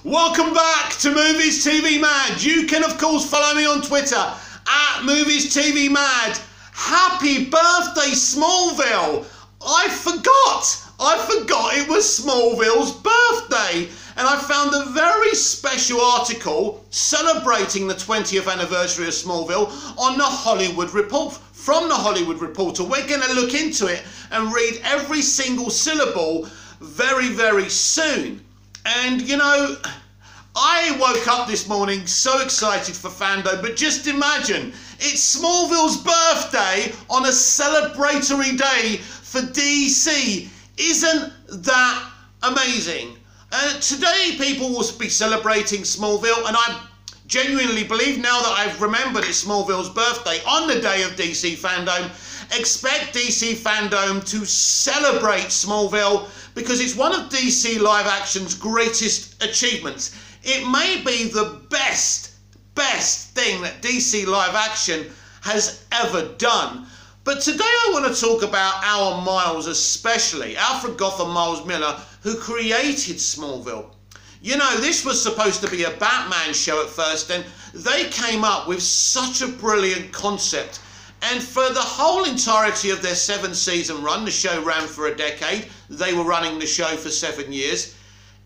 Welcome back to Movies TV Mad. You can of course follow me on Twitter at Movies TV Mad. Happy birthday Smallville. I forgot it was Smallville's birthday, and I found a very special article celebrating the 20th anniversary of Smallville on the Hollywood Report. From the Hollywood Reporter, we're going to look into it and read every single syllable very, very soon. And you know, I woke up this morning so excited for fandom, but just imagine, it's Smallville's birthday on a celebratory day for DC. Isn't that amazing? Today people will be celebrating Smallville, and I genuinely believe, now that I've remembered it's Smallville's birthday on the day of DC fandom, expect DC fandom to celebrate Smallville because it's one of DC live action's greatest achievements. It may be the best thing that DC live action has ever done. But today I want to talk about our Miles, especially Alfred Gough and Miles Millar, who created Smallville. You know, this was supposed to be a Batman show at first, and they came up with such a brilliant concept. And for the whole entirety of their 7-season run, the show ran for a decade. They were running the show for 7 years.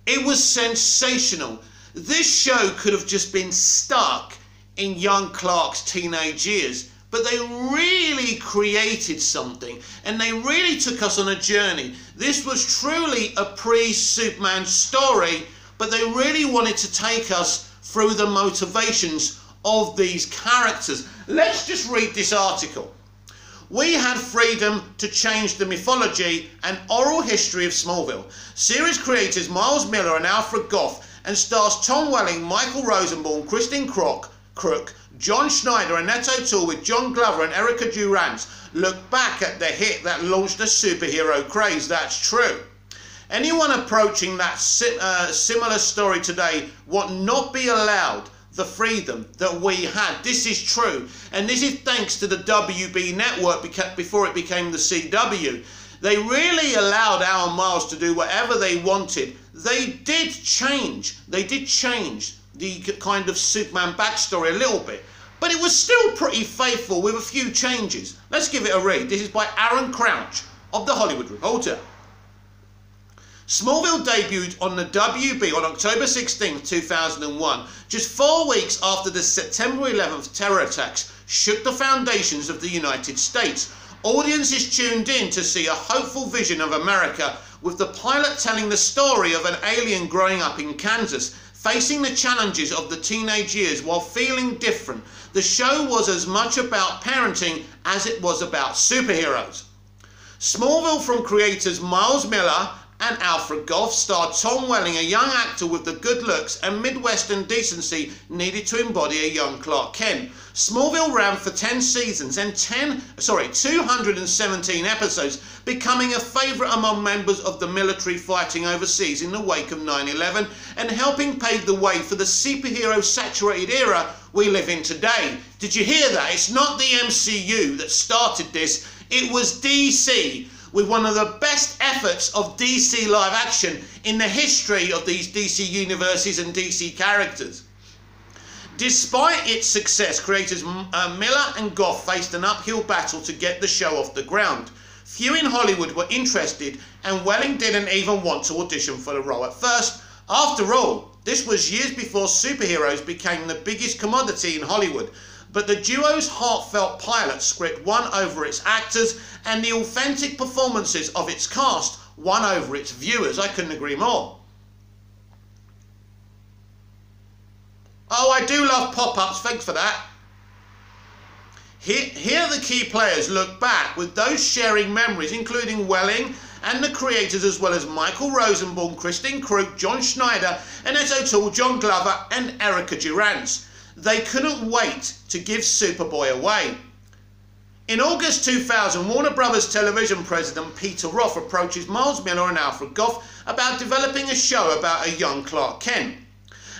It was sensational. This show could have just been stuck in young Clark's teenage years, but they really created something, and they really took us on a journey. This was truly a pre-Superman story, but they really wanted to take us through the motivations of these characters. Let's just read this article. We had freedom to change the mythology and oral history of Smallville. Series creators Miles Millar and Alfred Gough, and stars Tom Welling, Michael Rosenbaum, Christine Crook, John Schneider, Annette O'Toole with John Glover and Erica Durants look back at the hit that launched a superhero craze. That's true. Anyone approaching that similar story today would not be allowed the freedom that we had. This is true, and this is thanks to the WB network before it became the CW. They really allowed our Miles to do whatever they wanted. They did change the kind of Superman backstory a little bit, but it was still pretty faithful with a few changes. Let's give it a read. This is by Aaron Crouch of The Hollywood Reporter. Smallville debuted on the WB on October 16, 2001, just 4 weeks after the September 11th terror attacks shook the foundations of the United States. Audiences tuned in to see a hopeful vision of America, with the pilot telling the story of an alien growing up in Kansas, facing the challenges of the teenage years while feeling different. The show was as much about parenting as it was about superheroes. Smallville, from creators Miles Millar and Alfred Gough, starred Tom Welling, a young actor with the good looks and Midwestern decency needed to embody a young Clark Kent. Smallville ran for 10 seasons and 217 episodes, becoming a favourite among members of the military fighting overseas in the wake of 9/11 and helping pave the way for the superhero-saturated era we live in today. Did you hear that? It's not the MCU that started this, it was DC, with one of the best efforts of DC live action in the history of these DC universes and DC characters. Despite its success, creators Millar and Gough faced an uphill battle to get the show off the ground. Few in Hollywood were interested, and Welling didn't even want to audition for the role at first. After all, this was years before superheroes became the biggest commodity in Hollywood. But the duo's heartfelt pilot script won over its actors, and the authentic performances of its cast won over its viewers. I couldn't agree more. Oh, I do love pop-ups, thanks for that. Here the key players look back, with those sharing memories, including Welling and the creators, as well as Michael Rosenbaum, Christine Crook, John Schneider, Annette O'Toole, John Glover and Erica Durants. They couldn't wait to give Superboy away. In August 2000, Warner Brothers television president Peter Roth approaches Miles Millar and Alfred Gough about developing a show about a young Clark Kent.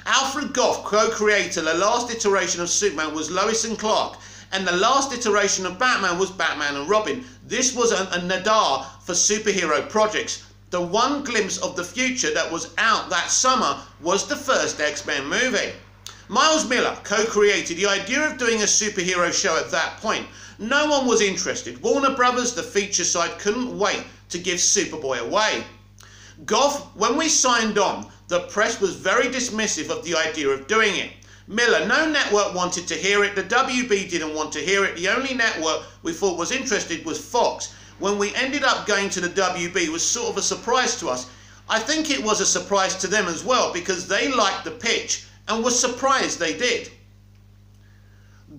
Alfred Gough co-created the last iteration of Superman was Lois and Clark, and the last iteration of Batman was Batman and Robin. This was a nadir for superhero projects. The one glimpse of the future that was out that summer was the first X-Men movie. Miles Miller co-created the idea of doing a superhero show at that point. No one was interested. Warner Brothers, the feature side, couldn't wait to give Superboy away. Goff, when we signed on, the press was very dismissive of the idea of doing it. Miller, no network wanted to hear it. The WB didn't want to hear it. The only network we thought was interested was Fox. When we ended up going to the WB, it was sort of a surprise to us. I think it was a surprise to them as well because they liked the pitch and were surprised they did.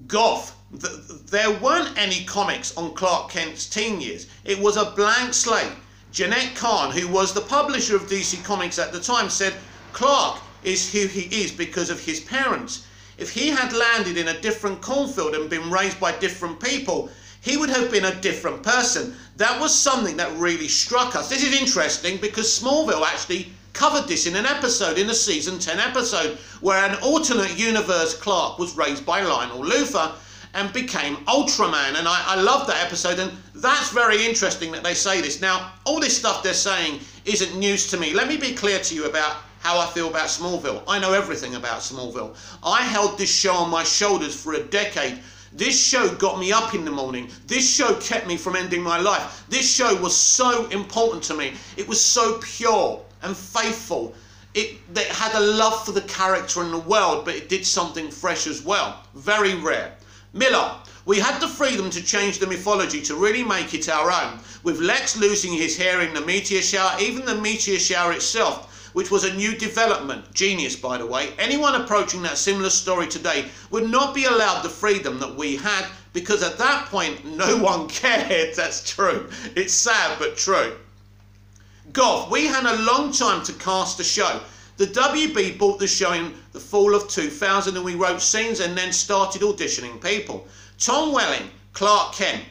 Goff, there weren't any comics on Clark Kent's teen years. It was a blank slate. Jeanette Kahn, who was the publisher of DC Comics at the time, said Clark is who he is because of his parents. If he had landed in a different cornfield and been raised by different people, he would have been a different person. That was something that really struck us. This is interesting because Smallville actually covered this in an episode, in a season 10 episode, where an alternate universe Clark was raised by Lionel Luthor and became Ultraman. And I love that episode, and that's very interesting that they say this. Now, all this stuff they're saying isn't news to me. Let me be clear to you about how I feel about Smallville. I know everything about Smallville. I held this show on my shoulders for a decade. This show got me up in the morning. This show kept me from ending my life. This show was so important to me. It was so pure and faithful. It had a love for the character and the world, but it did something fresh as well. Very rare. Miller, we had the freedom to change the mythology to really make it our own. With Lex losing his hair in the meteor shower, even the meteor shower itself, which was a new development. Genius, by the way. Anyone approaching that similar story today would not be allowed the freedom that we had, because at that point, no one cared. That's true. It's sad, but true. Goff, we had a long time to cast the show. The WB bought the show in the fall of 2000 and we wrote scenes and then started auditioning people. Tom Welling, Clark Kent.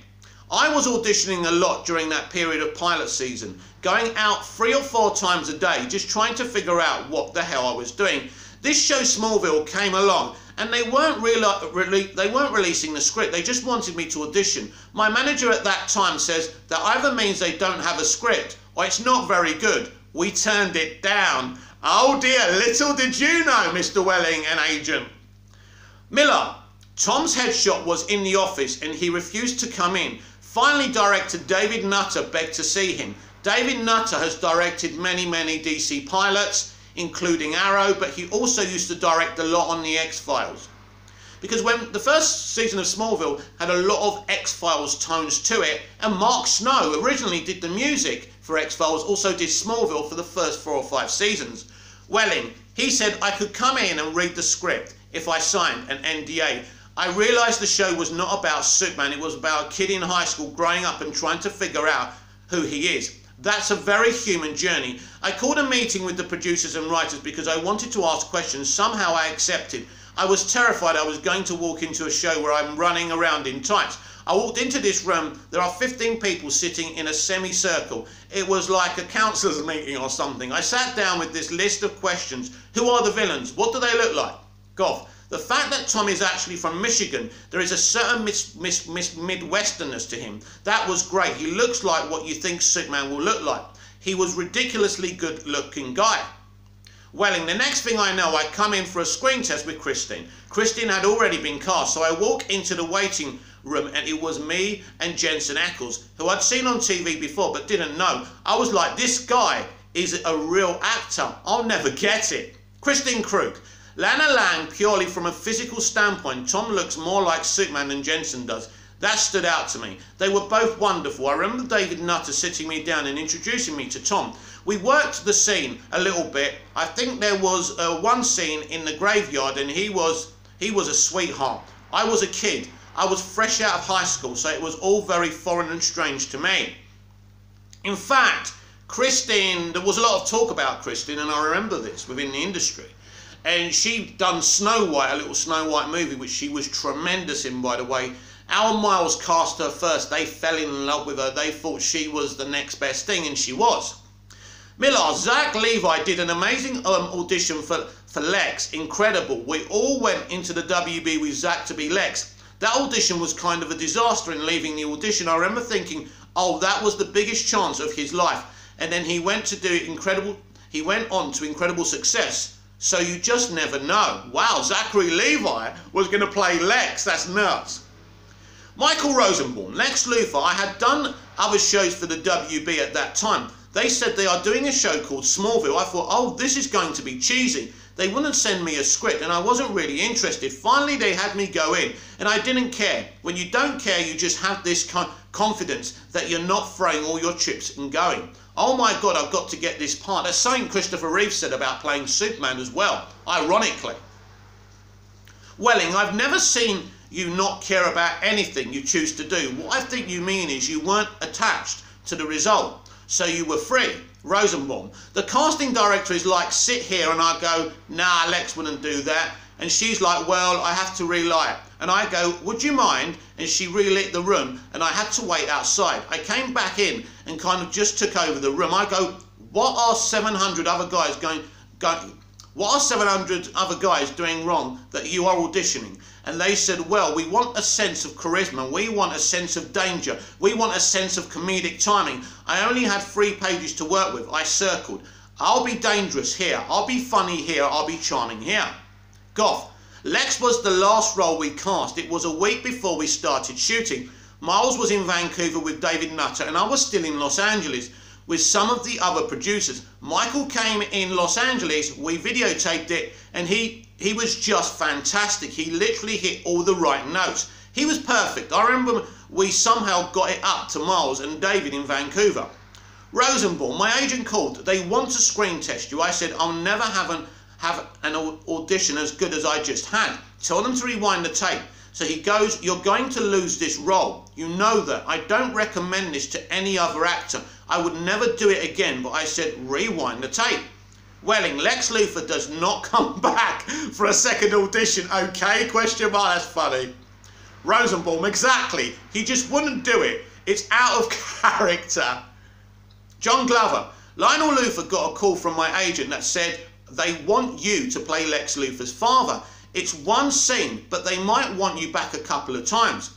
I was auditioning a lot during that period of pilot season, going out 3 or 4 times a day, just trying to figure out what the hell I was doing. This show Smallville came along and they weren't releasing the script, they just wanted me to audition. My manager at that time says that either means they don't have a script or it's not very good. We turned it down. Oh dear, little did you know, Mr. Welling, an agent. Miller, Tom's headshot was in the office and he refused to come in. Finally, director David Nutter begged to see him. David Nutter has directed many DC pilots, including Arrow, but he also used to direct a lot on the X-Files. Because when the first season of Smallville had a lot of X-Files tones to it, and Mark Snow originally did the music for X-Files, also did Smallville for the first 4 or 5 seasons. Welling, he said I could come in and read the script if I signed an NDA. I realised the show was not about Superman, it was about a kid in high school growing up and trying to figure out who he is. That's a very human journey. I called a meeting with the producers and writers because I wanted to ask questions. Somehow I accepted. I was terrified I was going to walk into a show where I'm running around in tights. I walked into this room, there are 15 people sitting in a semicircle. It was like a councillors meeting or something. I sat down with this list of questions. Who are the villains? What do they look like? Goff. The fact that Tom is actually from Michigan, there is a certain Midwesterness to him. That was great. He looks like what you think Superman will look like. He was ridiculously good looking guy. Welling, the next thing I know, I come in for a screen test with Christine. Christine had already been cast, so I walk into the waiting room and it was me and Jensen Ackles, who I'd seen on TV before but didn't know. I was like, this guy is a real actor. I'll never get it. Christine Krug. Lana Lang, purely from a physical standpoint, Tom looks more like Superman than Jensen does. That stood out to me. They were both wonderful. I remember David Nutter sitting me down and introducing me to Tom. We worked the scene a little bit. I think there was one scene in the graveyard and he was a sweetheart. I was a kid. I was fresh out of high school, so it was all very foreign and strange to me. In fact, Christine, there was a lot of talk about Christine, and I remember this within the industry. And she'd done Snow White, a little Snow White movie, which she was tremendous in, by the way. Our Miles cast her first. They fell in love with her. They thought she was the next best thing, and she was. Miller, Zach Levi did an amazing audition for Lex. Incredible. We all went into the WB with Zach to be Lex. That audition was kind of a disaster in leaving the audition. I remember thinking, oh, that was the biggest chance of his life. and then he went on to incredible success. So you just never know. Wow, Zachary Levi was going to play Lex. That's nuts. Michael Rosenbaum, Lex Luthor. I had done other shows for the WB at that time. They said they are doing a show called Smallville. I thought, oh, this is going to be cheesy. They wouldn't send me a script and I wasn't really interested. Finally, they had me go in and I didn't care. When you don't care, you just have this confidence that you're not throwing all your chips and going. Oh my God, I've got to get this part. That's something Christopher Reeve said about playing Superman as well, ironically. Welling, I've never seen you not care about anything you choose to do. What I think you mean is you weren't attached to the result, so you were free. Rosenbaum, the casting director is like, sit here, and I go, nah, Lex wouldn't do that. And she's like, well, I have to relight it. And I go, would you mind? And she relit the room and I had to wait outside. I came back in and kind of just took over the room. I go, what are 700 other guys what are 700 other guys doing wrong that you are auditioning? And they said, well, we want a sense of charisma. We want a sense of danger. We want a sense of comedic timing. I only had 3 pages to work with. I circled. I'll be dangerous here. I'll be funny here. I'll be charming here. Goff. Lex was the last role we cast. It was a week before we started shooting. Miles was in Vancouver with David Nutter and I was still in Los Angeles with some of the other producers. Michael came in Los Angeles, we videotaped it, and he was just fantastic. He literally hit all the right notes. He was perfect. I remember we somehow got it up to Miles and David in Vancouver. Rosenbaum, my agent called. They want to screen test you. I said, I'll never have an audition as good as I just had. Tell them to rewind the tape. So he goes, you're going to lose this role. You know that. I don't recommend this to any other actor. I would never do it again, but I said, rewind the tape. Welling, Lex Luthor does not come back for a second audition, okay? Question mark, that's funny. Rosenbaum, exactly. He just wouldn't do it. It's out of character. John Glover, Lionel Luthor got a call from my agent that said they want you to play Lex Luthor's father. It's one scene, but they might want you back a couple of times.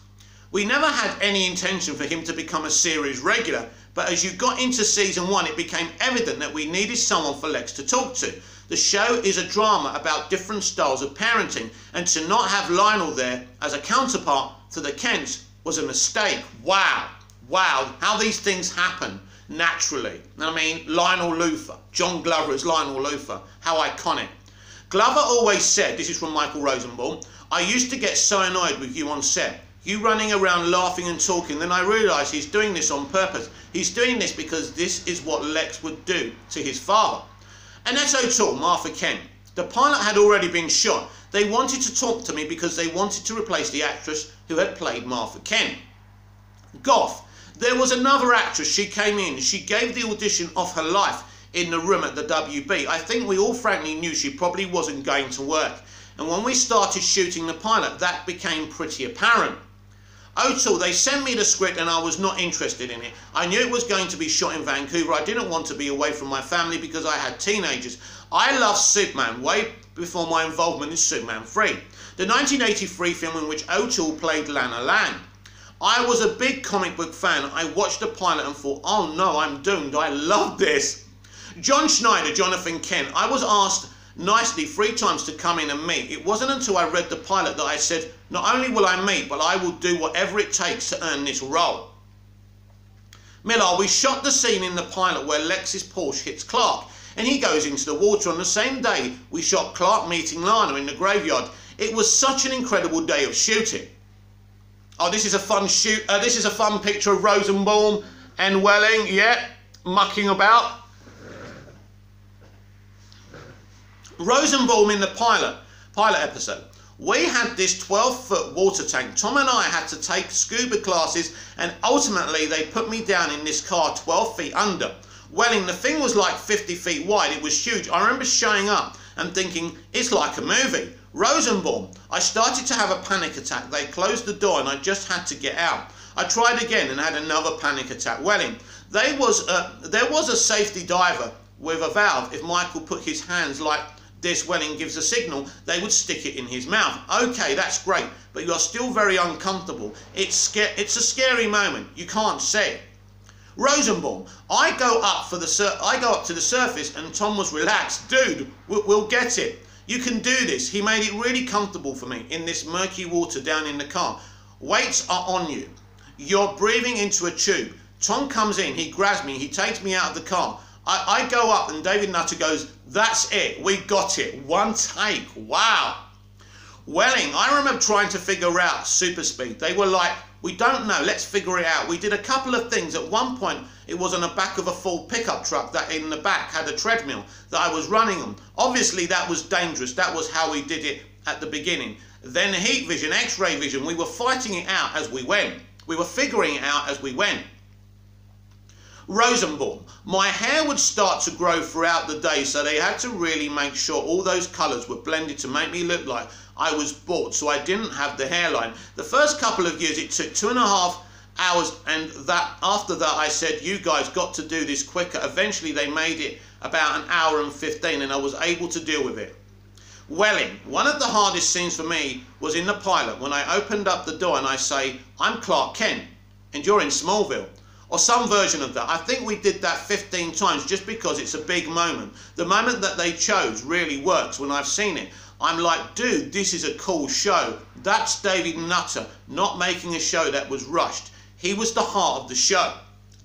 We never had any intention for him to become a series regular, but as you got into season 1, it became evident that we needed someone for Lex to talk to. The show is a drama about different styles of parenting, and to not have Lionel there as a counterpart to the Kents was a mistake. Wow, wow, how these things happen naturally. I mean, Lionel Luthor, John Glover as Lionel Luthor, how iconic. Glover always said, this is from Michael Rosenbaum, I used to get so annoyed with you on set. You running around laughing and talking, then I realised he's doing this on purpose. He's doing this because this is what Lex would do to his father. Annette O'Toole, Martha Kent. The pilot had already been shot. They wanted to talk to me because they wanted to replace the actress who had played Martha Kent. Goff. There was another actress, she came in, she gave the audition of her life in the room at the WB. I think we all frankly knew she probably wasn't going to work. And when we started shooting the pilot, that became pretty apparent. O'Toole, they sent me the script and I was not interested in it. I knew it was going to be shot in Vancouver. I didn't want to be away from my family because I had teenagers. I loved Superman way before my involvement in Superman 3, the 1983 film in which O'Toole played Lana Lang. I was a big comic book fan. I watched the pilot and thought, oh no, I'm doomed. I love this. John Schneider, Jonathan Kent. I was asked nicely 3 times to come in and meet. It wasn't until I read the pilot that I said, not only will I meet, but I will do whatever it takes to earn this role. Millar, we shot the scene in the pilot where Lex's Porsche hits Clark and he goes into the water. On the same day, we shot Clark meeting Lana in the graveyard. It was such an incredible day of shooting. Oh, this is a fun shoot. This is a fun picture of Rosenbaum and Welling, yeah, mucking about. Rosenbaum in the pilot episode. We had this 12-foot water tank. Tom and I had to take scuba classes and ultimately they put me down in this car 12 feet under. Welling, the thing was like 50 feet wide. It was huge. I remember showing up and thinking, it's like a movie. Rosenbaum, I started to have a panic attack. They closed the door and I just had to get out. I tried again and had another panic attack. Welling, there was a safety diver with a valve. If Michael put his hands like this, Welling gives a signal, they would stick it in his mouth. Okay, that's great, but you're still very uncomfortable. It's a scary moment. You can't say it. Rosenbaum, I go up to the surface and Tom was relaxed. Dude, we'll get it. You can do this. He made it really comfortable for me in this murky water down in the car. Weights are on you. You're breathing into a tube. Tom comes in, he grabs me, he takes me out of the car. I go up and David Nutter goes, that's it, we got it. One take, wow. Welling, I remember trying to figure out super speed. They were like, we don't know, let's figure it out. We did a couple of things. At one point, it was on the back of a full pickup truck that in the back had a treadmill that I was running on. Obviously, that was dangerous. That was how we did it at the beginning. Then heat vision, x-ray vision, we were fighting it out as we went. We were figuring it out as we went. Rosenbaum, my hair would start to grow throughout the day, so they had to really make sure all those colours were blended to make me look like I was bald, so I didn't have the hairline. The first couple of years it took 2.5 hours, and after that I said, you guys got to do this quicker. Eventually they made it about 1 hour and 15 and I was able to deal with it. Welling, one of the hardest scenes for me was in the pilot when I opened up the door and I say, I'm Clark Kent and you're in Smallville. Or some version of that. I think we did that 15 times just because it's a big moment. The moment that they chose really works when I've seen it. I'm like, dude, this is a cool show. That's David Nutter not making a show that was rushed. He was the heart of the show.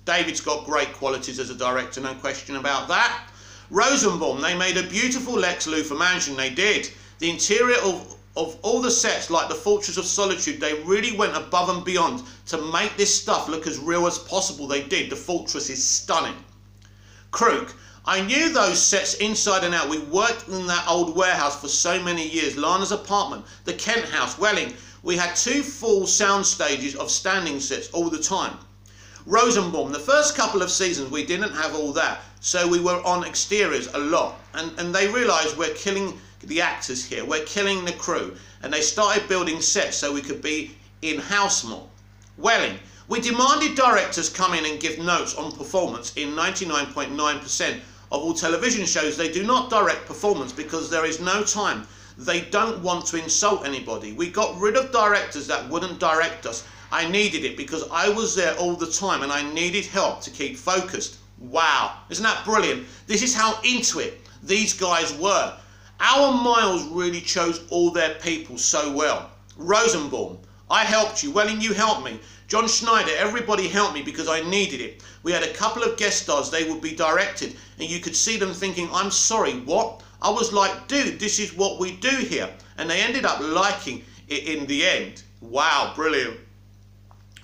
David's got great qualities as a director, no question about that. Rosenbaum, they made a beautiful Lex Luthor mansion, they did. The interior of all the sets, like the Fortress of Solitude, they really went above and beyond to make this stuff look as real as possible. They did. The fortress is stunning. Crook, I knew those sets inside and out. We worked in that old warehouse for so many years. Lana's apartment, the Kent house, Welling. We had 2 full sound stages of standing sets all the time. Rosenbaum, the first couple of seasons we didn't have all that, so we were on exteriors a lot, and they realised we're killing the actors here, we're killing the crew, and they started building sets so we could be in-house more. Welling, we demanded directors come in and give notes on performance. In 99.9% of all television shows, they do not direct performance because there is no time. They don't want to insult anybody. We got rid of directors that wouldn't direct us. I needed it because I was there all the time and I needed help to keep focused. Wow, isn't that brilliant? This is how into it these guys were. Our Miles really chose all their people so well. Rosenbaum, I helped you. Welling, you helped me. John Schneider, everybody helped me because I needed it. We had a couple of guest stars, they would be directed, and you could see them thinking, I'm sorry, what? I was like, dude, this is what we do here. And they ended up liking it in the end. Wow, brilliant.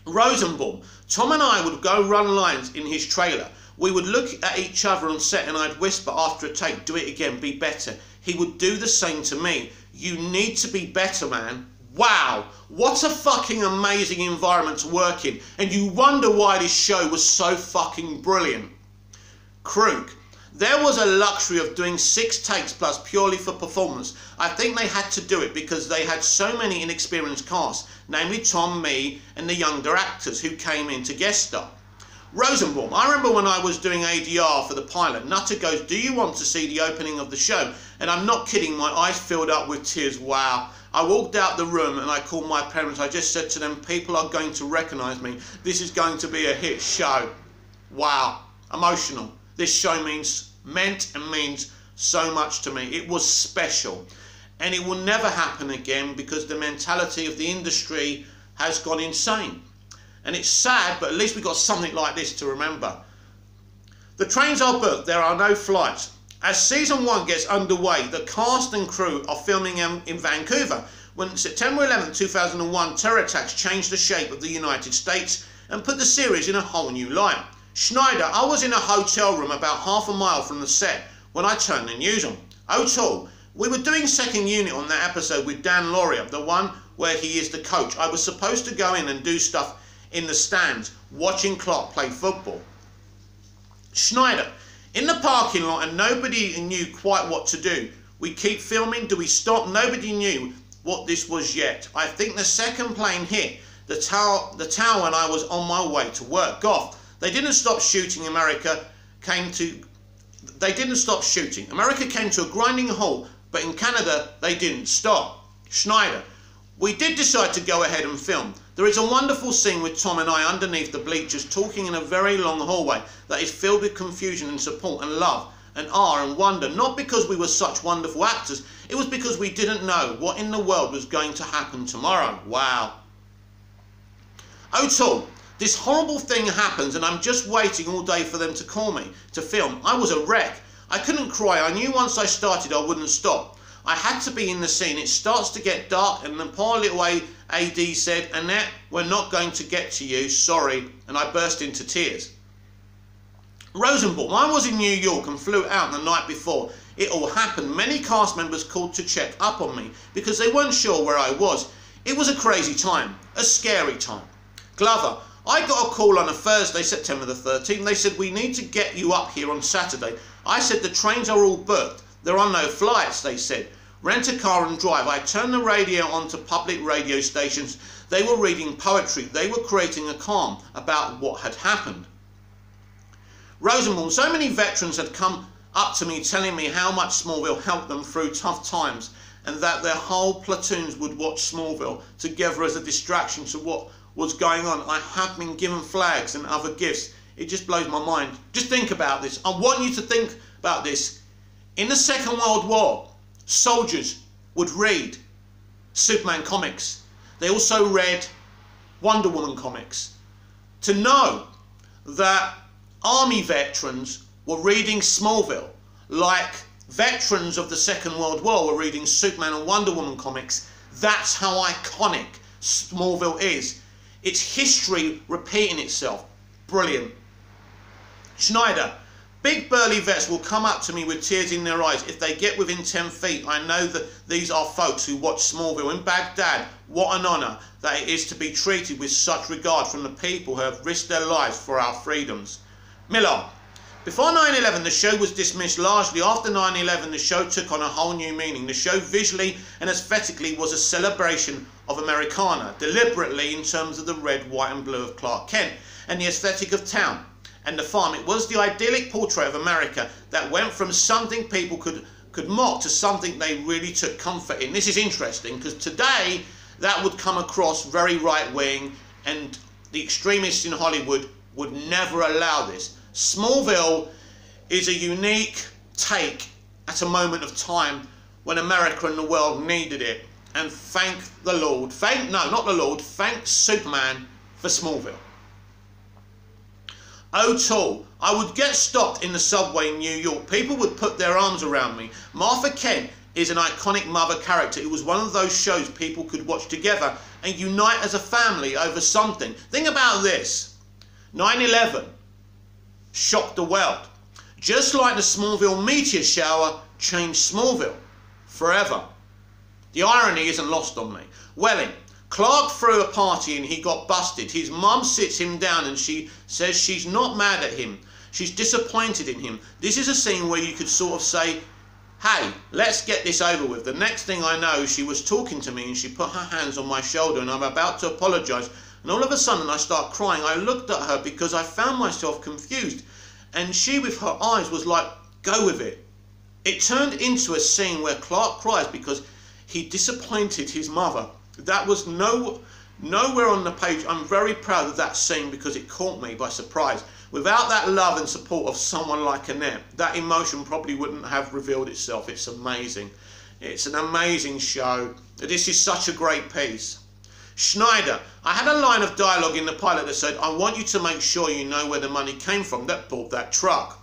Rosenbaum, Tom and I would go run lines in his trailer. We would look at each other on set and I'd whisper after a take, do it again, be better. He would do the same to me. You need to be better, man. Wow, what a fucking amazing environment to work in. And you wonder why this show was so fucking brilliant. Crook, there was a luxury of doing 6 takes plus purely for performance. I think they had to do it because they had so many inexperienced cast, namely Tom, me, and the younger actors who came in to guest star. Rosenbaum, I remember when I was doing ADR for the pilot, Nutter goes, do you want to see the opening of the show? And I'm not kidding, my eyes filled up with tears. Wow. I walked out the room and I called my parents. I just said to them, people are going to recognise me. This is going to be a hit show. Wow. Emotional. This show meant and means so much to me. It was special. And it will never happen again because the mentality of the industry has gone insane. And it's sad, but at least we got something like this to remember. The trains are booked, there are no flights. As season 1 gets underway, the cast and crew are filming in Vancouver when September 11, 2001 terror attacks changed the shape of the United States and put the series in a whole new light. Schneider, I was in a hotel room about half a mile from the set when I turned the news on. O'Toole, we were doing second unit on that episode with Dan Lauria, the one where he is the coach. I was supposed to go in and do stuff in the stands, watching Clark play football. Schneider, in the parking lot and nobody knew quite what to do. We keep filming, do we stop? Nobody knew what this was yet. I think the second plane hit the tower when I was on my way to work. Goff, they didn't stop shooting. America came to a grinding halt, but in Canada they didn't stop. Schneider, we did decide to go ahead and film. There is a wonderful scene with Tom and I underneath the bleachers talking in a very long hallway that is filled with confusion and support and love and awe and wonder, not because we were such wonderful actors, it was because we didn't know what in the world was going to happen tomorrow. Wow. Oh Tom, this horrible thing happens and I'm just waiting all day for them to call me to film. I was a wreck. I couldn't cry. I knew once I started I wouldn't stop. I had to be in the scene. It starts to get dark and the poor little AD said, Annette, we're not going to get to you, sorry, and I burst into tears. Rosenbaum, I was in New York and flew out the night before it all happened. Many cast members called to check up on me because they weren't sure where I was. It was a crazy time, a scary time. Glover, I got a call on a Thursday, September the 13th. They said, we need to get you up here on Saturday. I said, the trains are all booked. There are no flights, they said. Rent a car and drive. I turned the radio on to public radio stations. They were reading poetry. They were creating a calm about what had happened. Rosenbaum, so many veterans had come up to me telling me how much Smallville helped them through tough times and that their whole platoons would watch Smallville together as a distraction to what was going on. I have been given flags and other gifts. It just blows my mind. Just think about this. I want you to think about this. In the Second World War, soldiers would read Superman comics. They also read Wonder Woman comics. To know that army veterans were reading Smallville, like veterans of the Second World War were reading Superman and Wonder Woman comics, that's how iconic Smallville is. It's history repeating itself. Brilliant. Schneider, big burly vets will come up to me with tears in their eyes if they get within 10 feet. I know that these are folks who watch Smallville in Baghdad. What an honour that it is to be treated with such regard from the people who have risked their lives for our freedoms. Miller, before 9/11 the show was dismissed largely. After 9/11 the show took on a whole new meaning. The show visually and aesthetically was a celebration of Americana, deliberately in terms of the red, white and blue of Clark Kent and the aesthetic of town and the farm. It was the idyllic portrait of America that went from something people could mock to something they really took comfort in. This is interesting because today that would come across very right-wing and the extremists in Hollywood would never allow this. Smallville is a unique take at a moment of time when America and the world needed it. And thank the Lord, thank Superman for Smallville. O'Toole, I would get stopped in the subway in New York. People would put their arms around me. Martha Kent is an iconic mother character. It was one of those shows people could watch together and unite as a family over something. Think about this. 9/11 shocked the world. Just like the Smallville meteor shower changed Smallville forever. The irony isn't lost on me. Welling, Clark threw a party and he got busted. His mum sits him down and she says she's not mad at him. She's disappointed in him. This is a scene where you could sort of say, hey, let's get this over with. The next thing I know, she was talking to me and she put her hands on my shoulder and I'm about to apologise. And all of a sudden I start crying. I looked at her because I found myself confused. And she with her eyes was like, go with it. It turned into a scene where Clark cries because he disappointed his mother. That was nowhere on the page. I'm very proud of that scene because it caught me by surprise. Without that love and support of someone like Annette, that emotion probably wouldn't have revealed itself. It's amazing. It's an amazing show. This is such a great piece. Schneider, I had a line of dialogue in the pilot that said, I want you to make sure you know where the money came from that bought that truck.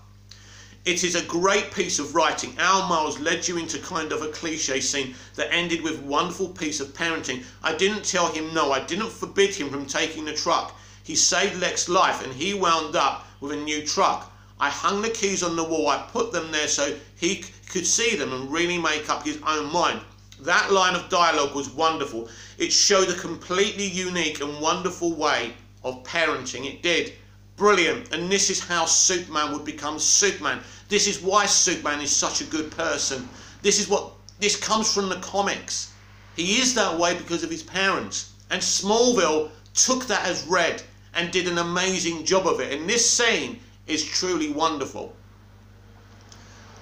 It is a great piece of writing. Al Miles led you into kind of a cliche scene that ended with a wonderful piece of parenting. I didn't tell him no. I didn't forbid him from taking the truck. He saved Lex's life and he wound up with a new truck. I hung the keys on the wall. I put them there so he could see them and really make up his own mind. That line of dialogue was wonderful. It showed a completely unique and wonderful way of parenting. It did. Brilliant. And this is how Superman would become Superman. This is why Superman is such a good person. This comes from the comics. He is that way because of his parents. And Smallville took that as read and did an amazing job of it. And this scene is truly wonderful.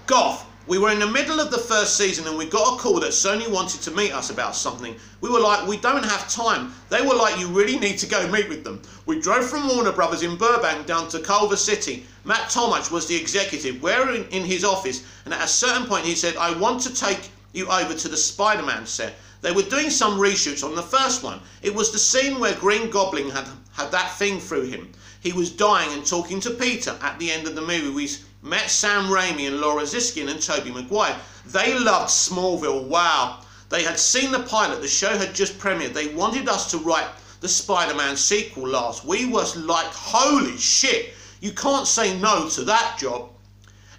Goff, We were in the middle of the first season and we got a call that Sony wanted to meet us about something. We were like, we don't have time. They were like, you really need to go meet with them. We drove from Warner Brothers in Burbank down to Culver City. Matt Tomach was the executive. We're in his office, and at a certain point he said, I want to take you over to the Spider-Man set. They were doing some reshoots on the first one. It was the scene where Green Goblin had that thing through him. He was dying and talking to Peter. At the end of the movie, we met Sam Raimi and Laura Ziskin and Tobey Maguire. They loved Smallville. Wow. They had seen the pilot. The show had just premiered. They wanted us to write the Spider-Man sequel last. We were like, holy shit. You can't say no to that job.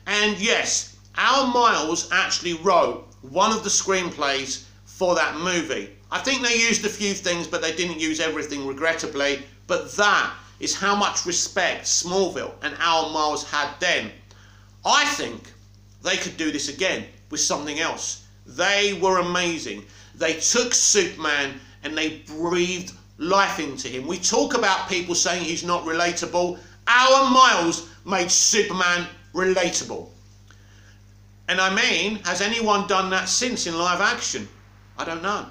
And yes, our Miles actually wrote one of the screenplays for that movie. I think they used a few things, but they didn't use everything, regrettably. But that is how much respect Smallville and our Miles had then. I think they could do this again with something else. They were amazing. They took Superman and they breathed life into him. We talk about people saying he's not relatable. Our Miles made Superman relatable. And I mean, has anyone done that since in live action? I don't know.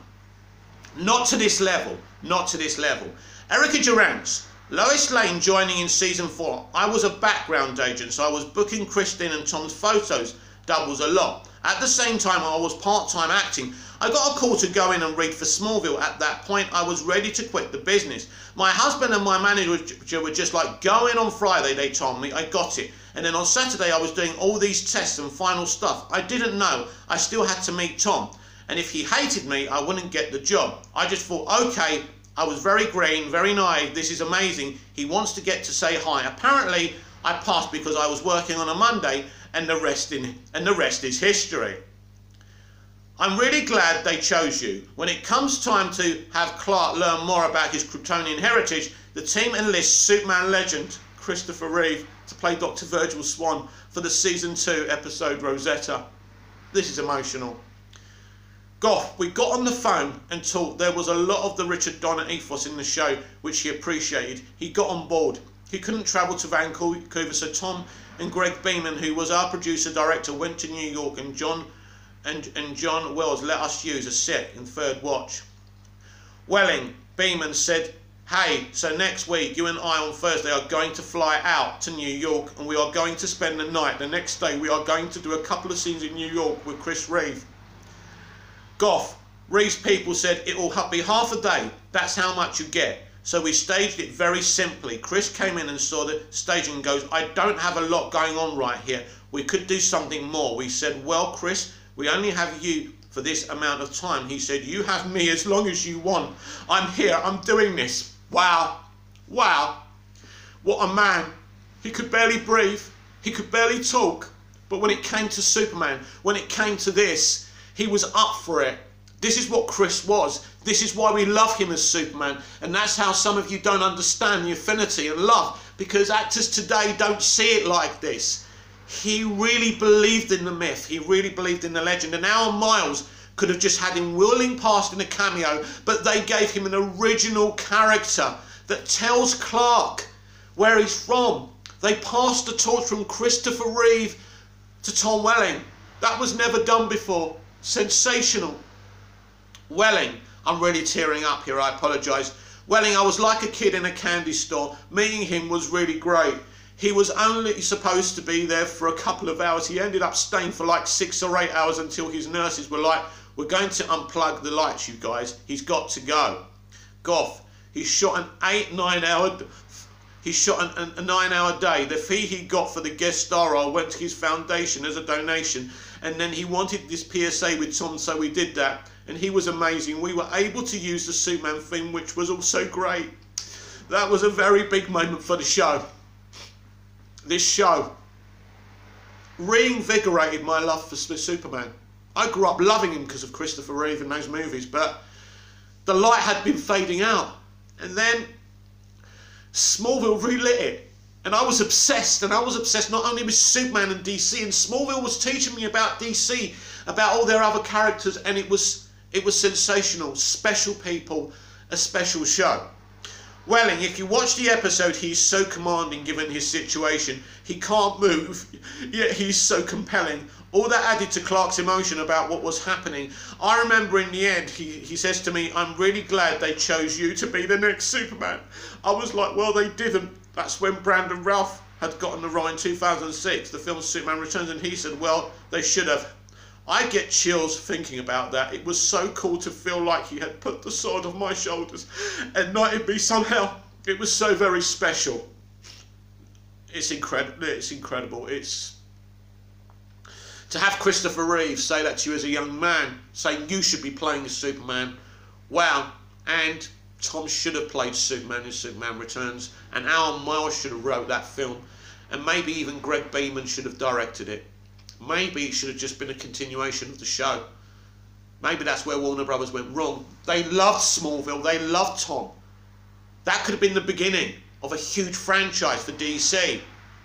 Not to this level. Not to this level. Erica Durants. Lois Lane joining in season 4. I was a background agent, so I was booking Christine and Tom's photos doubles a lot. At the same time, I was part-time acting. I got a call to go in and read for Smallville. At that point, I was ready to quit the business. My husband and my manager were just like, go in on Friday, they told me. I got it. And then on Saturday, I was doing all these tests and final stuff. I didn't know. I still had to meet Tom. And if he hated me, I wouldn't get the job. I just thought, okay, I was very green, very naive. This is amazing. He wants to get to say hi. Apparently, I passed because I was working on a Monday, and the rest is history. I'm really glad they chose you. When it comes time to have Clark learn more about his Kryptonian heritage, the team enlists Superman legend Christopher Reeve to play Dr. Virgil Swan for the season 2 episode Rosetta. This is emotional. Goff, we got on the phone and talked. There was a lot of the Richard Donner ethos in the show, which he appreciated. He got on board. He couldn't travel to Vancouver, so Tom and Greg Beeman, who was our producer-director, went to New York, and John Wells let us use a set in Third Watch. Welling, Beeman said, hey, so next week you and I on Thursday are going to fly out to New York, and we are going to spend the night. The next day we are going to do a couple of scenes in New York with Chris Reeve. Goff, Reeve's people said it will be half a day. That's how much you get. So we staged it very simply. Chris came in and saw the staging and goes, I don't have a lot going on right here. We could do something more. We said, well, Chris, we only have you for this amount of time. He said, you have me as long as you want. I'm here. I'm doing this. Wow. Wow. What a man. He could barely breathe. He could barely talk. But when it came to Superman, when it came to this, he was up for it. This is what Chris was. This is why we love him as Superman. And that's how some of you don't understand the affinity and love, because actors today don't see it like this. He really believed in the myth. He really believed in the legend. And our Miles could have just had him whirling past in a cameo, but they gave him an original character that tells Clark where he's from. They passed the torch from Christopher Reeve to Tom Welling. That was never done before. Sensational. Welling, I'm really tearing up here, I apologise. Welling, I was like a kid in a candy store. Meeting him was really great. He was only supposed to be there for a couple of hours. He ended up staying for like 6 or 8 hours until his nurses were like, we're going to unplug the lights, you guys. He's got to go. Goff, he shot an 9-hour day. The fee he got for the guest star role went to his foundation as a donation. And then he wanted this PSA with Tom, so we did that. And he was amazing. We were able to use the Superman theme, which was also great. That was a very big moment for the show. This show reinvigorated my love for Superman. I grew up loving him because of Christopher Reeve and those movies, but the light had been fading out. And then Smallville relit it. And I was obsessed, and I was obsessed not only with Superman and DC, and Smallville was teaching me about DC, about all their other characters, and it was sensational. Special people, a special show. Welling, if you watch the episode, he's so commanding given his situation. He can't move, yet he's so compelling. All that added to Clark's emotion about what was happening. I remember in the end, he says to me, I'm really glad they chose you to be the next Superman. I was like, well, they didn't. That's when Brandon Routh had gotten the role in 2006, the film Superman Returns, and he said, well, they should have. I get chills thinking about that. It was so cool to feel like he had put the sword on my shoulders and knighted me somehow. It was so very special. It's incredible. It's incredible. It's to have Christopher Reeve say that to you as a young man, saying you should be playing as Superman. Wow. And Tom should have played Superman in Superman Returns, and Alan Miles should have wrote that film, and maybe even Greg Beeman should have directed it. Maybe it should have just been a continuation of the show. Maybe that's where Warner Brothers went wrong. They loved Smallville. They loved Tom. That could have been the beginning of a huge franchise for DC.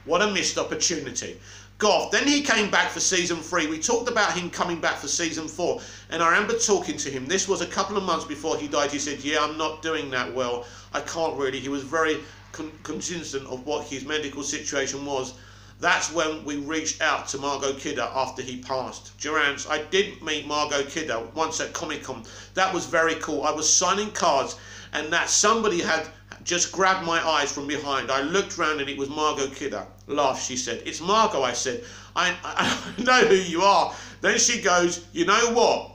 What a missed opportunity. Goff, then he came back for season 3. We talked about him coming back for season 4. And I remember talking to him. This was a couple of months before he died. He said, yeah, I'm not doing that well. I can't really. He was very cognizant of what his medical situation was. That's when we reached out to Margot Kidder after he passed. Durants, I did meet Margot Kidder once at Comic-Con. That was very cool. I was signing cards, and that somebody had just grabbed my eyes from behind. I looked round and it was Margot Kidder. Laugh, she said. It's Margot, I said. I know who you are. Then she goes, you know what?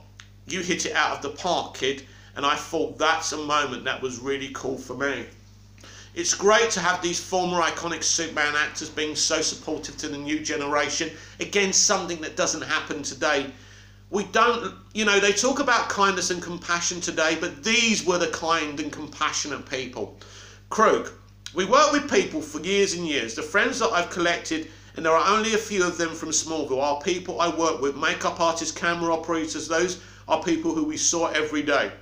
You hit it out of the park, kid. And I thought that's a moment that was really cool for me. It's great to have these former iconic Superman actors being so supportive to the new generation. Again, something that doesn't happen today. We don't, you know, they talk about kindness and compassion today, but these were the kind and compassionate people. Krug, we worked with people for years and years. The friends that I've collected, and there are only a few of them from Smallville, are people I work with, makeup artists, camera operators. Those are people who we saw every day.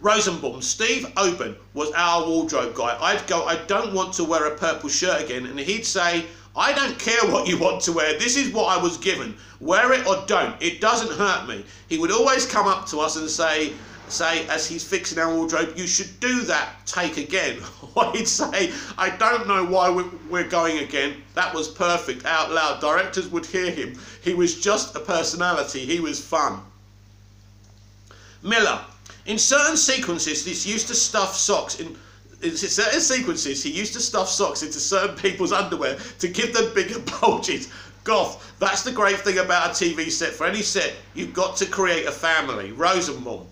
Rosenbaum, Steve Oben was our wardrobe guy. I'd go, I don't want to wear a purple shirt again, and he'd say, I don't care what you want to wear. This is what I was given. Wear it or don't. It doesn't hurt me. He would always come up to us and say as he's fixing our wardrobe, you should do that take again. Or he'd say, I don't know why we're going again. That was perfect, out loud. Directors would hear him. He was just a personality. He was fun. Miller, in certain sequences, this used to stuff socks in certain sequences, he used to stuff socks into certain people's underwear to give them bigger bulges. Goth, that's the great thing about a TV set. For any set, you've got to create a family. Rosenbaum,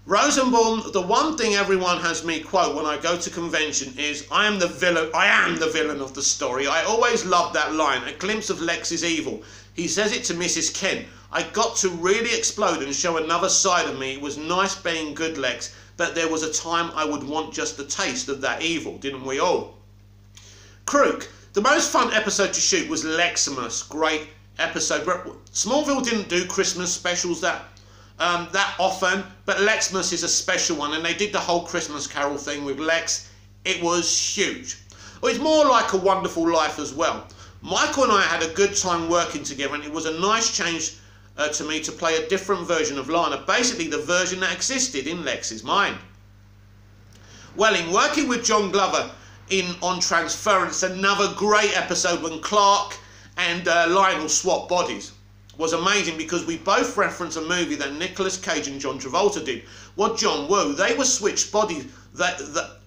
the one thing everyone has me quote when I go to convention is, I am the villain of the story. I always loved that line, a glimpse of Lex's evil. He says it to Mrs. Kent. I got to really explode and show another side of me. It was nice being good, Lex, but there was a time I would want just a taste of that evil, didn't we all? Crook, the most fun episode to shoot was Leximus. Great episode. Smallville didn't do Christmas specials that often, but Leximus is a special one, and they did the whole Christmas Carol thing with Lex. It was huge. Well, it's more like A Wonderful Life as well. Michael and I had a good time working together, and it was a nice change to me to play a different version of Lana, basically the version that existed in Lex's mind. Well, in working with John Glover on Transference, another great episode when Clark and Lionel swap bodies. Was amazing because we both reference a movie that Nicolas Cage and John Travolta did. What John Woo, they were switched bodies,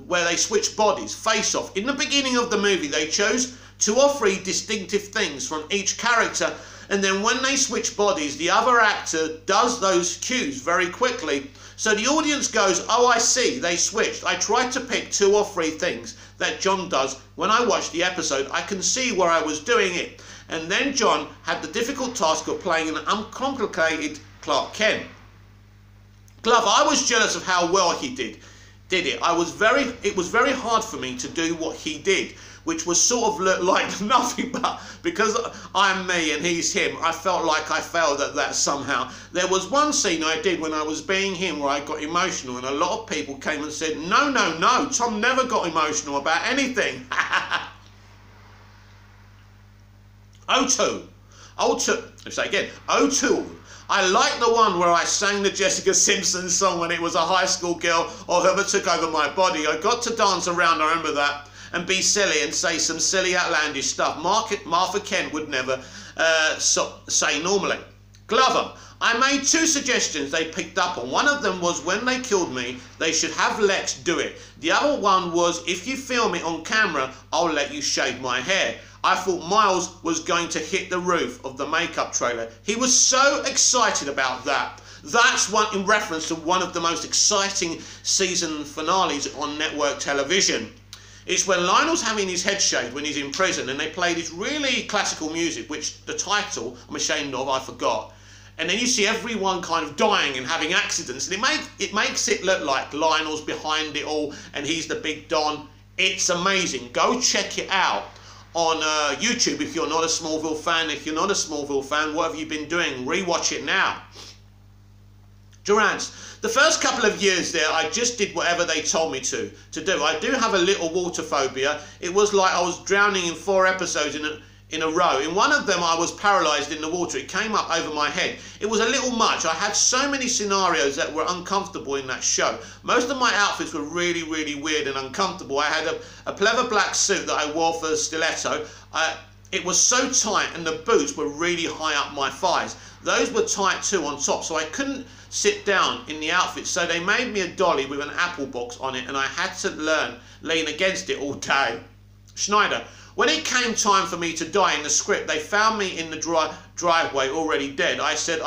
where they switched bodies, face off. In the beginning of the movie, they chose 2 or 3 distinctive things from each character, and then when they switch bodies, the other actor does those cues very quickly. So the audience goes, oh, I see, they switched. I tried to pick 2 or 3 things that John does. When I watched the episode, I can see where I was doing it. And then John had the difficult task of playing an uncomplicated Clark Kent. Glover, I was jealous of how well he did it. It was very hard for me to do what he did, which was sort of like nothing, but because I'm me and he's him, I felt like I failed at that somehow. There was one scene I did when I was being him where I got emotional, and a lot of people came and said, no, Tom never got emotional about anything. O2, Let's say again. O'Toole. I like the one where I sang the Jessica Simpson song when it was a high school girl or whoever took over my body. I got to dance around, I remember that, and be silly and say some silly outlandish stuff Martha Kent would never say normally. Glover. I made 2 suggestions they picked up on. One of them was when they killed me, they should have Lex do it. The other one was, if you film it on camera, I'll let you shave my hair. I thought Miles was going to hit the roof of the makeup trailer. He was so excited about that. That's one in reference to one of the most exciting season finales on network television. It's when Lionel's having his head shaved when he's in prison, and they play this really classical music, which the title, I'm ashamed of, I forgot. And then you see everyone kind of dying and having accidents, and it makes it look like Lionel's behind it all and he's the big Don. It's amazing. Go check it out on YouTube if you're not a Smallville fan. If you're not a Smallville fan, what have you been doing? Rewatch it now. Durants. The first couple of years there, I just did whatever they told me to do. I do have a little water phobia. It was like I was drowning in 4 episodes in a row. In one of them, I was paralysed in the water. It came up over my head. It was a little much. I had so many scenarios that were uncomfortable in that show. Most of my outfits were really, really weird and uncomfortable. I had a pleather black suit that I wore for the stiletto. It was so tight, and the boots were really high up my thighs. Those were tight too on top, so I couldn't sit down in the outfit. So they made me a dolly with an apple box on it, and I had to lean against it all day. Schneider. When it came time for me to die in the script, they found me in the driveway already dead. I said,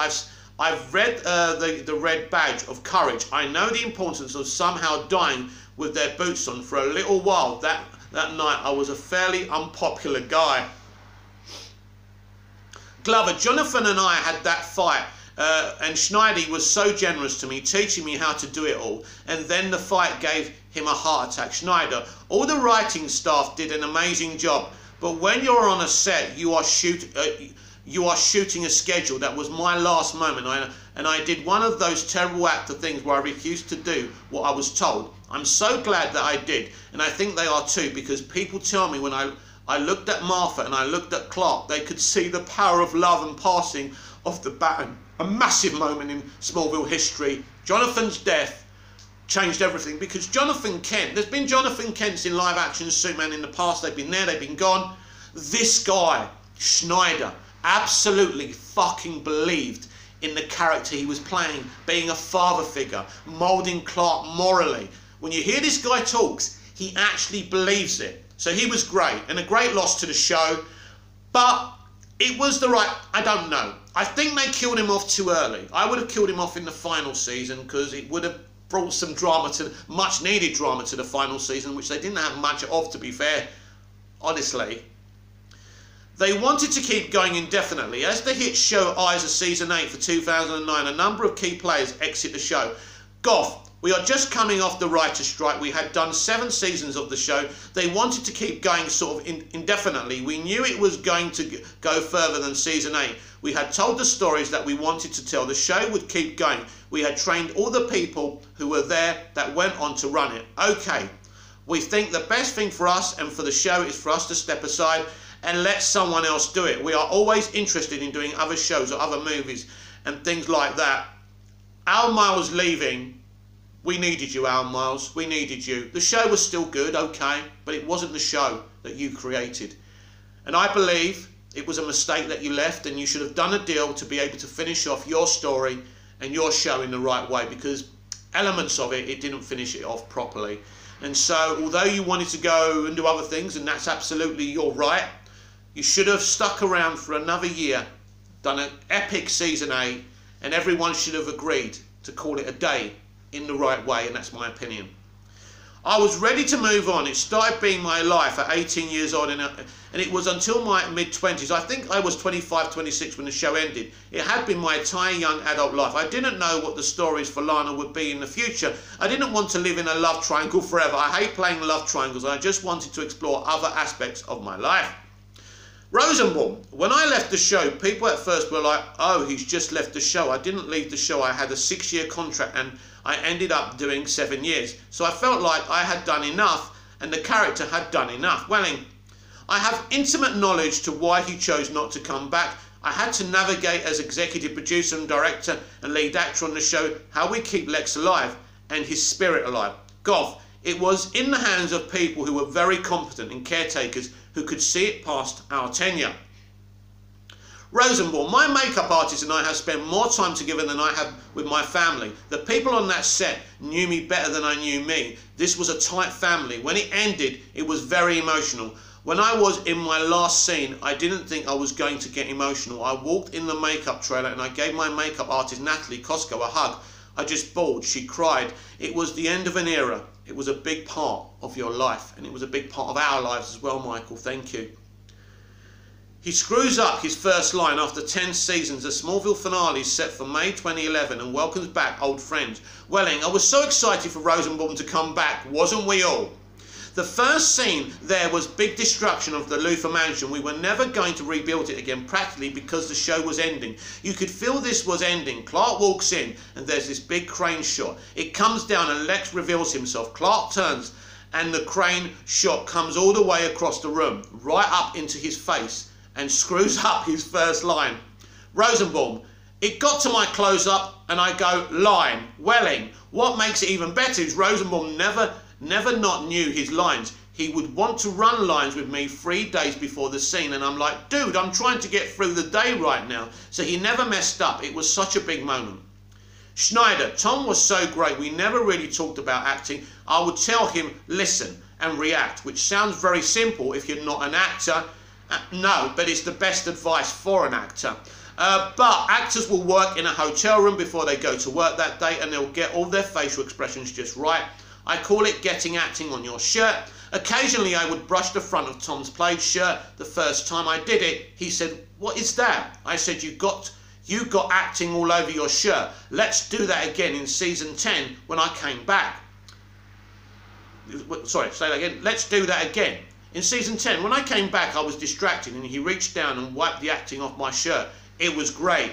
I've read the red badge of courage. I know the importance of somehow dying with their boots on. For a little while that night, I was a fairly unpopular guy. Glover, Jonathan and I had that fight, and Schneider was so generous to me, teaching me how to do it all, and then the fight gave him a heart attack. Schneider, all the writing staff did an amazing job, but when you're on a set, you are shooting a schedule. That was my last moment, and I did one of those terrible actor things where I refused to do what I was told. I'm so glad that I did, and I think they are too, because people tell me when I looked at Martha and I looked at Clark, they could see the power of love and passing of the baton. A massive moment in Smallville history. Jonathan's death changed everything, because Jonathan Kent, there's been Jonathan Kents in live action Superman in the past, they've been there, they've been gone. This guy, Schneider, absolutely fucking believed in the character he was playing, being a father figure, moulding Clark morally. When you hear this guy talks, he actually believes it. So he was great, and a great loss to the show, but it was the right, I don't know. I think they killed him off too early. I would have killed him off in the final season, because it would have brought some drama much needed drama to the final season, which they didn't have much of, to be fair, honestly. They wanted to keep going indefinitely. As the hit show Eyes of Season 8 for 2009, a number of key players exit the show. Goff, we are just coming off the writer's strike. We had done 7 seasons of the show. They wanted to keep going sort of indefinitely. We knew it was going to go further than Season 8. We had told the stories that we wanted to tell. The show would keep going. We had trained all the people who were there that went on to run it. Okay, we think the best thing for us and for the show is for us to step aside and let someone else do it. We are always interested in doing other shows or other movies and things like that. Al Miles leaving, we needed you, Al Miles, we needed you. The show was still good, okay, but it wasn't the show that you created. And I believe it was a mistake that you left, and you should have done a deal to be able to finish off your story and your show in the right way, because elements of it didn't finish it off properly. And so, although you wanted to go and do other things, and that's absolutely your right, you should have stuck around for another year, done an epic Season 8, and everyone should have agreed to call it a day in the right way, and that's my opinion. I was ready to move on. It started being my life at 18 years old, and it was until my mid-20s. I think I was 25, 26 when the show ended. It had been my entire young adult life. I didn't know what the stories for Lana would be in the future. I didn't want to live in a love triangle forever. I hate playing love triangles. I just wanted to explore other aspects of my life. Rosenbaum. When I left the show, people at first were like, oh, he's just left the show. I didn't leave the show. I had a 6-year contract, and I ended up doing 7 years. So I felt like I had done enough, and the character had done enough. Welling. I have intimate knowledge to why he chose not to come back. I had to navigate as executive producer and director and lead actor on the show how we keep Lex alive and his spirit alive. Goff, it was in the hands of people who were very competent and caretakers who could see it past our tenure. Rosenbaum, my makeup artist and I have spent more time together than I have with my family. The people on that set knew me better than I knew me. This was a tight family. When it ended, it was very emotional. When I was in my last scene, I didn't think I was going to get emotional. I walked in the makeup trailer and I gave my makeup artist, Natalie Costco, a hug. I just bawled. She cried. It was the end of an era. It was a big part of your life, and it was a big part of our lives as well, Michael. Thank you. He screws up his first line after 10 seasons. The Smallville finale is set for May 2011 and welcomes back old friends. Welling, I was so excited for Rosenbaum to come back, wasn't we all? The first scene there was big destruction of the Luther mansion. We were never going to rebuild it again practically because the show was ending. You could feel this was ending. Clark walks in and there's this big crane shot. It comes down and Lex reveals himself. Clark turns and the crane shot comes all the way across the room, right up into his face, and screws up his first line. Rosenbaum, it got to my close-up and I go, line. Welling, what makes it even better is Rosenbaum never not knew his lines. He would want to run lines with me 3 days before the scene and I'm like, dude, I'm trying to get through the day right now. So he never messed up. It was such a big moment. Schneider, Tom was so great. We never really talked about acting. I would tell him, listen and react, which sounds very simple if you're not an actor. No, but it's the best advice for an actor. But actors will work in a hotel room before they go to work that day and they'll get all their facial expressions just right. I call it getting acting on your shirt. Occasionally I would brush the front of Tom's plaid shirt. The first time I did it, he said, what is that? I said, you got acting all over your shirt. Let's do that again in season 10 when I came back. Sorry, say that again. Let's do that again. In season 10, when I came back, I was distracted and he reached down and wiped the acting off my shirt. It was great.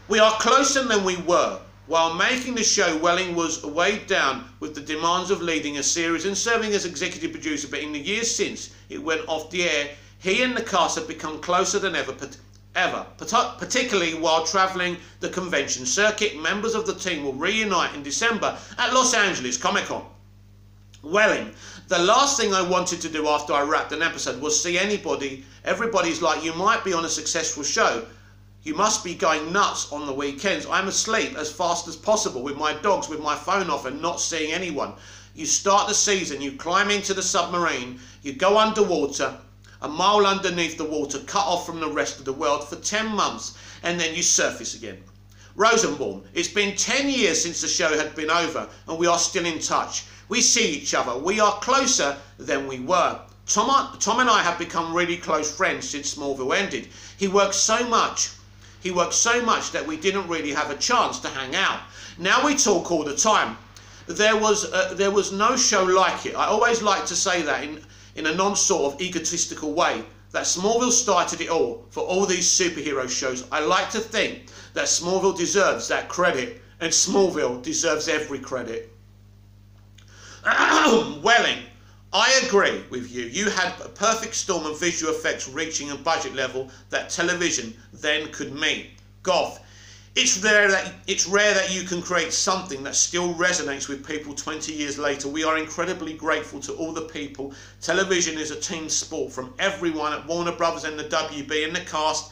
We are closer than we were. While making the show, Welling was weighed down with the demands of leading a series and serving as executive producer, but in the years since it went off the air, he and the cast have become closer than ever, particularly while travelling the convention circuit. Members of the team will reunite in December at Los Angeles Comic-Con. Welling, the last thing I wanted to do after I wrapped an episode was see everybody's like, you might be on a successful show. You must be going nuts on the weekends. I'm asleep as fast as possible with my dogs, with my phone off and not seeing anyone. You start the season, you climb into the submarine, you go underwater, a mile underneath the water, cut off from the rest of the world for 10 months, and then you surface again. Rosenbaum, it's been 10 years since the show had been over, and we are still in touch. We see each other. We are closer than we were. Tom and I have become really close friends since Smallville ended. He worked so much that we didn't really have a chance to hang out. Now we talk all the time. There was no show like it. I always like to say that in a non-sort of egotistical way, that Smallville started it all for all these superhero shows. I like to think that Smallville deserves that credit, and Smallville deserves every credit. Welling, I agree with you. You had a perfect storm of visual effects reaching a budget level that television then could meet. Goff, it's rare that you can create something that still resonates with people 20 years later. We are incredibly grateful to all the people. Television is a team sport, from everyone at Warner Brothers and the WB and the cast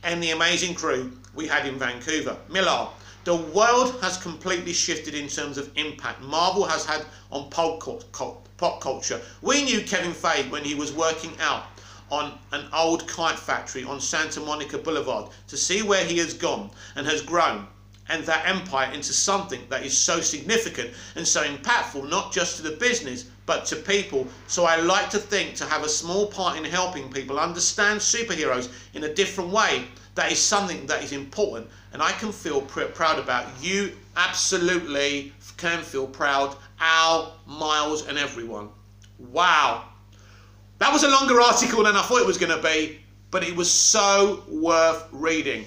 and the amazing crew we had in Vancouver. Millar, the world has completely shifted in terms of impact Marvel has had on pop culture. We knew Kevin Feige when he was working out on an old kite factory on Santa Monica Boulevard. To see where he has gone and has grown, and that empire into something that is so significant and so impactful, not just to the business but to people. So I like to think to have a small part in helping people understand superheroes in a different way, that is something that is important, and I can feel proud about. You absolutely can feel proud. Al, Miles and everyone. Wow. That was a longer article than I thought it was going to be, but it was so worth reading.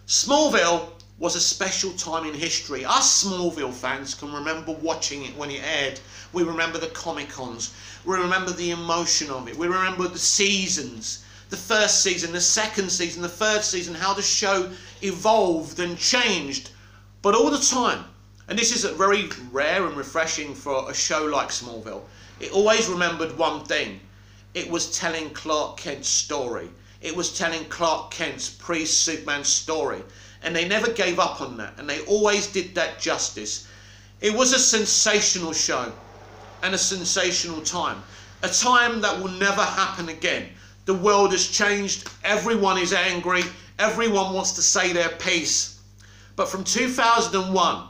Smallville was a special time in history. Us Smallville fans can remember watching it when it aired. We remember the Comic-Cons. We remember the emotion of it. We remember the seasons. the first season, the second season, the third season, how the show evolved and changed. But all the time, and this is very rare and refreshing for a show like Smallville, it always remembered one thing. It was telling Clark Kent's story. It was telling Clark Kent's pre-Superman story. And they never gave up on that. And they always did that justice. It was a sensational show and a sensational time. A time that will never happen again. The world has changed. Everyone is angry. Everyone wants to say their piece. But from 2001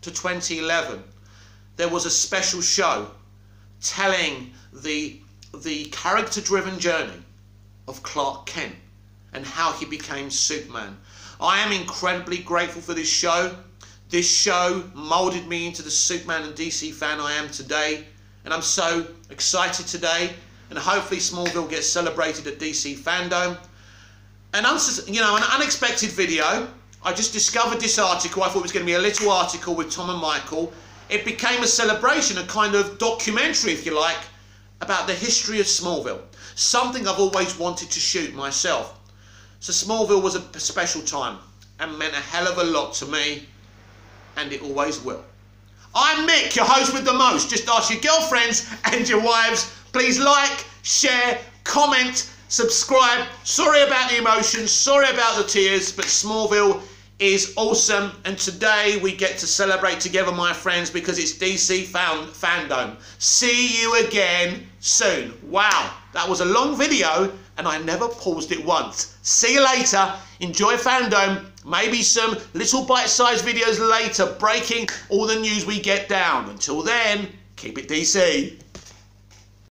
to 2011, there was a special show telling the character-driven journey of Clark Kent and how he became Superman. I am incredibly grateful for this show. This show molded me into the Superman and DC fan I am today. And I'm so excited today. And hopefully Smallville gets celebrated at DC Fandom. And an unexpected video. I just discovered this article. I thought it was going to be a little article with Tom and Michael. It became a celebration, a kind of documentary, if you like, about the history of Smallville. Something I've always wanted to shoot myself. So Smallville was a special time and meant a hell of a lot to me, and it always will. I'm Mick, your host with the most. Just ask your girlfriends and your wives. Please like, share, comment, subscribe. Sorry about the emotions, sorry about the tears, but Smallville is awesome, and today we get to celebrate together, my friends, because it's DC Fandom. See you again soon. Wow, that was a long video and I never paused it once. See you later. Enjoy Fandom. Maybe some little bite-sized videos later breaking all the news we get down. Until then, keep it DC.